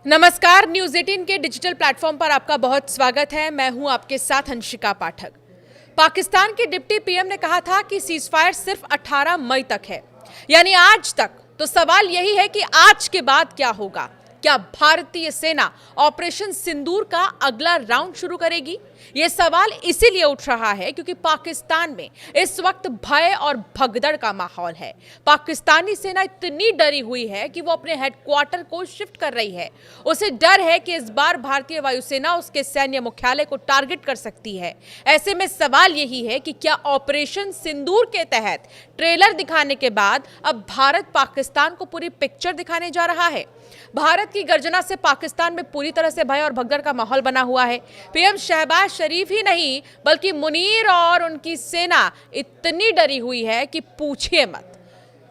नमस्कार, न्यूज़ 18 के digital platform पर आपका बहुत स्वागत है। मैं हूं आपके साथ हंसिका पाठक। पाकिस्तान के डिप्टी पीएम ने कहा था कि सीजफायर सिर्फ 18 मई तक है, यानी आज तक। तो सवाल यही है कि आज के बाद क्या होगा? क्या भारतीय सेना ऑपरेशन सिंदूर का अगला राउंड शुरू करेगी? यह सवाल इसीलिए उठ रहा है क्योंकि पाकिस्तान में इस वक्त भय और भगदड़ का माहौल है। पाकिस्तानी सेना इतनी डरी हुई है कि वो अपने हेडक्वार्टर को शिफ्ट कर रही है। उसे डर है कि इस बार भारतीय वायुसेना उसके सैन्य मुख्यालय को टारगेट कर सकती है। ऐसे में सवाल यही है कि क्या ऑपरेशन सिंदूर के तहत ट्रेलर दिखाने के बाद अब भारत पाकिस्तान को पूरी पिक्चर दिखाने जा रहा है? भारत की गर्जना से पाकिस्तान में पूरी तरह से भय और भगदड़ का माहौल बना हुआ है। पीएम शहबाज शरीफ ही नहीं बल्कि मुनीर और उनकी सेना इतनी डरी हुई है कि पूछिए मत।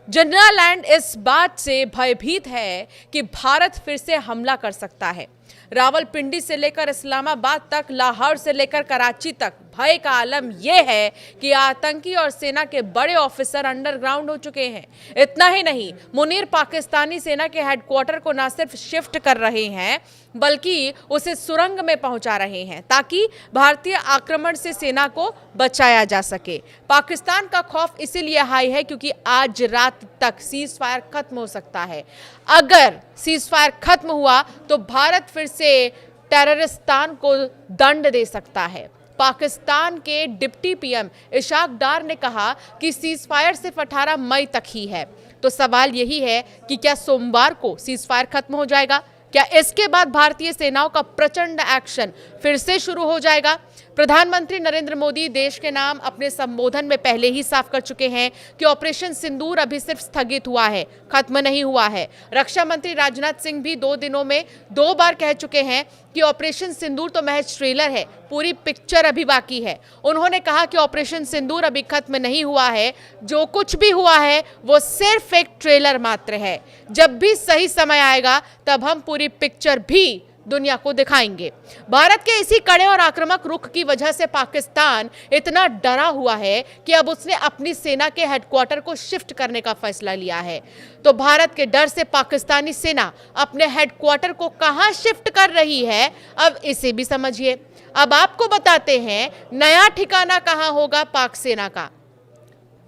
जनरल लैंड इस बात से भयभीत है कि भारत फिर से हमला कर सकता है। रावलपिंडी से लेकर इस्लामाबाद तक, लाहौर से लेकर कराची तक भय का आलम यह है कि आतंकी और सेना के बड़े ऑफिसर अंडरग्राउंड हो चुके हैं। इतना ही नहीं, मुनीर पाकिस्तानी सेना के हेडक्वार्टर को न सिर्फ शिफ्ट कर रहे हैं बल्कि उसे सुरंग में पहुंचा रहे हैं ताकि भारतीय आक्रमण से सेना को बचाया जा सके। पाकिस्तान का खौफ इसीलिए हाई है क्योंकि आज रात तक सीज फायर खत्म हो सकता है। अगर सीज फायर खत्म हुआ तो भारत फिर से टेररिस्तान को दंड दे सकता है। पाकिस्तान के डिप्टी पीएम इशाक डार ने कहा कि सीज फायर सिर्फ 18 मई तक ही है। तो सवाल यही है कि क्या सोमवार को सीज फायर खत्म हो जाएगा? क्या इसके बाद भारतीय सेनाओं का प्रचंड एक्शन फिर से शुरू हो जाएगा? प्रधानमंत्री नरेंद्र मोदी देश के नाम अपने संबोधन में पहले ही साफ कर चुके हैं कि ऑपरेशन सिंदूर अभी सिर्फ स्थगित हुआ है, खत्म नहीं हुआ है। रक्षा मंत्री राजनाथ सिंह भी 2 दिनों में 2 बार कह चुके हैं कि ऑपरेशन सिंदूर तो महज ट्रेलर है, पूरी पिक्चर अभी बाकी है। उन्होंने कहा कि ऑपरेशन सिंदूर अभी खत्म नहीं हुआ है, जो कुछ भी हुआ है वो सिर्फ एक ट्रेलर मात्र है। जब भी सही समय आएगा तब हम पूरी पिक्चर भी दुनिया को दिखाएंगे। भारत के इसी कड़े और आक्रामक रुख की वजह से पाकिस्तान इतना डरा हुआ है कि अब उसने अपनी सेना के हेडक्वार्टर को शिफ्ट करने का फैसला लिया है। तो भारत के डर से पाकिस्तानी सेना अपने हेडक्वार्टर को कहां शिफ्ट कर रही है, अब इसे भी समझिए। अब आपको बताते हैं नया ठिकाना कहां होगा पाक सेना का।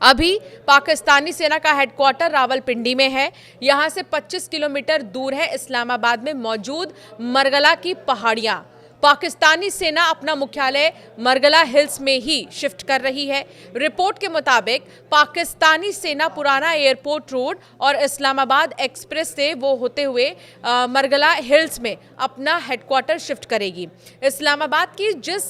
अभी पाकिस्तानी सेना का हेडक्वार्टर रावलपिंडी में है। यहां से 25 किलोमीटर दूर है इस्लामाबाद में मौजूद मरगला की पहाड़ियां। पाकिस्तानी सेना अपना मुख्यालय मरगला हिल्स में ही शिफ्ट कर रही है। रिपोर्ट के मुताबिक पाकिस्तानी सेना पुराना एयरपोर्ट रोड और इस्लामाबाद एक्सप्रेस से वो होते हुए मरगला हिल्स में अपना हेडक्वार्टर शिफ्ट करेगी। इस्लामाबाद की जिस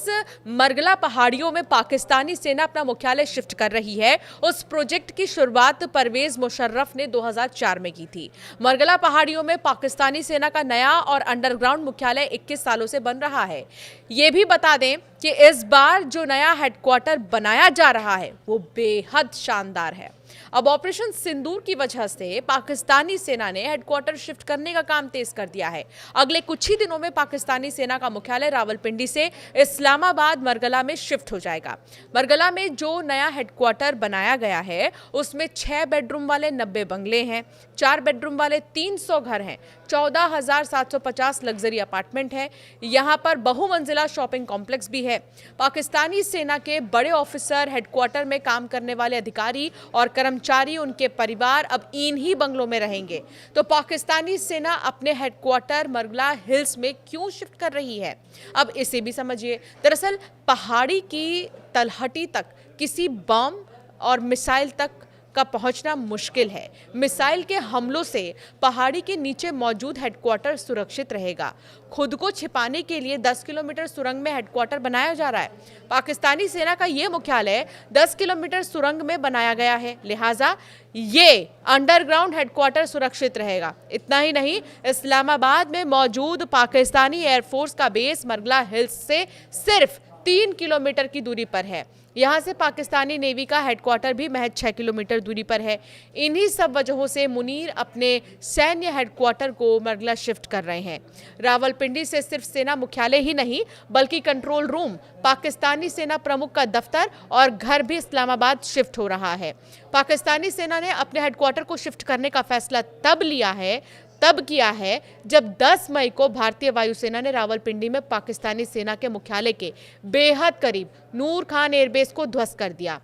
मरगला पहाड़ियों में पाकिस्तानी सेना अपना मुख्यालय शिफ्ट कर रही है, उस प्रोजेक्ट की शुरुआत परवेज मुशर्रफ ने 2004 में की थी। मरगला पहाड़ियों में पाकिस्तानी सेना का नया और अंडरग्राउंड मुख्यालय 21 सालों से बन रहा है। ये भी बता दें कि इस बार जो नया हेडक्वार्टर बनाया जा रहा है वो बेहद शानदार है। अब ऑपरेशन सिंदूर की वजह से पाकिस्तानी सेना ने हेडक्वार्टर शिफ्ट करने का काम तेज कर दिया है। अगले कुछ ही दिनों में पाकिस्तानी सेना का मुख्यालय रावलपिंडी से इस्लामाबाद मरगला में शिफ्ट हो जाएगा। मरगला में जो नया हेडक्वार्टर बनाया गया है उसमें 6 बेडरूम वाले 90 बंगले हैं, 4 बेडरूम वाले 300 घर हैं, 14,750 लग्जरी अपार्टमेंट है। यहाँ पर बहुमंजिला शॉपिंग कॉम्प्लेक्स भी है। पाकिस्तानी सेना के बड़े ऑफिसर, हेडक्वार्टर में काम करने वाले अधिकारी और कर्मचारी, उनके परिवार अब इन्हीं बंगलों में रहेंगे। तो पाकिस्तानी सेना अपने हेडक्वार्टर मरगला हिल्स में क्यों शिफ्ट कर रही है, अब इसे भी समझिए। दरअसल पहाड़ी की तलहटी तक किसी बम और मिसाइल तक का पहुंचना मुश्किल है। मिसाइल के हमलों से पहाड़ी के नीचे मौजूद हेडक्वार्टर सुरक्षित रहेगा। खुद को छिपाने के लिए 10 किलोमीटर सुरंग में हेडक्वार्टर बनाया जा रहा है। पाकिस्तानी सेना का ये मुख्यालय 10 किलोमीटर सुरंग में बनाया गया है, लिहाजा ये अंडरग्राउंड हेडक्वार्टर सुरक्षित रहेगा। इतना ही नहीं, इस्लामाबाद में मौजूद पाकिस्तानी एयरफोर्स का बेस मरगला हिल्स से सिर्फ 3 किलोमीटर की दूरी पर है। यहाँ से पाकिस्तानी नेवी का हेडक्वार्टर भी महज 6 किलोमीटर दूरी पर है। इन्हीं सब वजहों से मुनीर अपने सैन्य हेडक्वार्टर को मरगला शिफ्ट कर रहे हैं। रावलपिंडी से सिर्फ सेना मुख्यालय ही नहीं बल्कि कंट्रोल रूम, पाकिस्तानी सेना प्रमुख का दफ्तर और घर भी इस्लामाबाद शिफ्ट हो रहा है। पाकिस्तानी सेना ने अपने हेडक्वार्टर को शिफ्ट करने का फैसला तब लिया है तब किया है जब 10 मई को भारतीय वायुसेना ने रावलपिंडी में पाकिस्तानी सेना के मुख्यालय के बेहद करीब नूर खान एयरबेस को ध्वस्त कर दिया।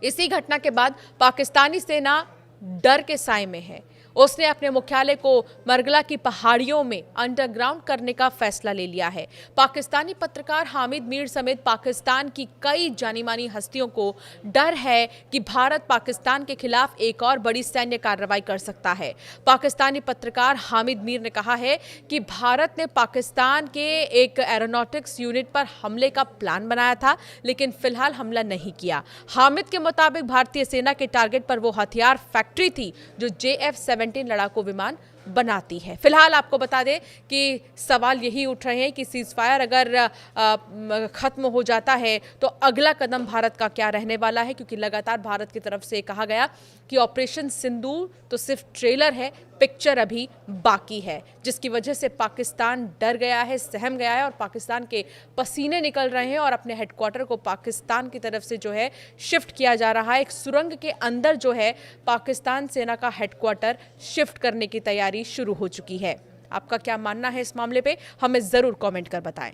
इसी घटना के बाद पाकिस्तानी सेना डर के साए में है। उसने अपने मुख्यालय को मरगला की पहाड़ियों में अंडरग्राउंड करने का फैसला ले लिया है। पाकिस्तानी पत्रकार हामिद मीर समेत पाकिस्तान की कई जानी मानी हस्तियों को डर है कि भारत पाकिस्तान के खिलाफ एक और बड़ी सैन्य कार्रवाई कर सकता है। पाकिस्तानी पत्रकार हामिद मीर ने कहा है कि भारत ने पाकिस्तान के एक एरोनॉटिक्स यूनिट पर हमले का प्लान बनाया था, लेकिन फिलहाल हमला नहीं किया। हामिद के मुताबिक भारतीय सेना के टारगेट पर वो हथियार फैक्ट्री थी जो JF-17 लड़ाकू विमान बनाती है। फिलहाल आपको बता दें कि सवाल यही उठ रहे हैं कि सीजफायर अगर खत्म हो जाता है तो अगला कदम भारत का क्या रहने वाला है, क्योंकि लगातार भारत की तरफ से कहा गया कि ऑपरेशन सिंदूर तो सिर्फ ट्रेलर है, पिक्चर अभी बाकी है, जिसकी वजह से पाकिस्तान डर गया है, सहम गया है और पाकिस्तान के पसीने निकल रहे हैं और अपने हेडक्वार्टर को पाकिस्तान की तरफ से जो है शिफ्ट किया जा रहा है। एक सुरंग के अंदर जो है पाकिस्तान सेना का हेडक्वार्टर शिफ्ट करने की तैयारी शुरू हो चुकी है। आपका क्या मानना है इस मामले पे, हमें जरूर कमेंट कर बताएं।